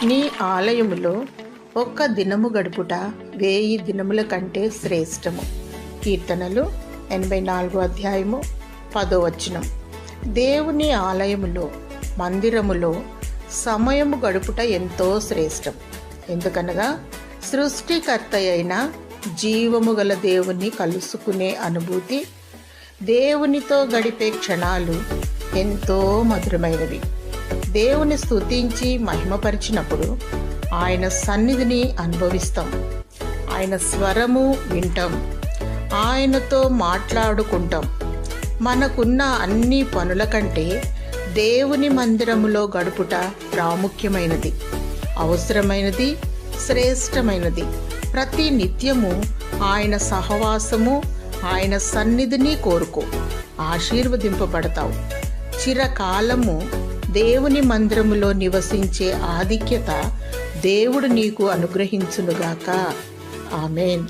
నీ ఆలయములో ఒక్క దినము గడుపుట 1000 దినముల కంటే శ్రేష్టము. కీర్తనలు 84:10. దేవుని ఆలయములో, మందిరములో సమయము గడుపుట ఎంతో శ్రేష్టం. ఎందుకనగా సృష్టికర్త అయిన జీవము గల దేవుని కలుసుకునే అనుభూతి, దేవునితో గడిపే క్షణాలు ఎంతో మధురమైనవి. దేవుని స్తుతించి మహిమపరిచినప్పుడు ఆయన సన్నిధిని అనుభవిస్తాం. ఆయన స్వరము వింటాం. ఆయనతో మాట్లాడుకుంటాం. మనకున్న అన్ని పనుల కంటే దేవుని మందిరములో గడుపుట ప్రాముఖ్యమైనది, అవసరమైనది, శ్రేష్టమైనది. ప్రతి నిత్యము ఆయన సహవాసము, ఆయన సన్నిధిని కోరుకో, ఆశీర్వదింపబడతావు. చిరకాలము దేవుని మందిరములో నివసించే ఆధిక్యత దేవుడు నీకు అనుగ్రహించునుగాక. ఆమేన్.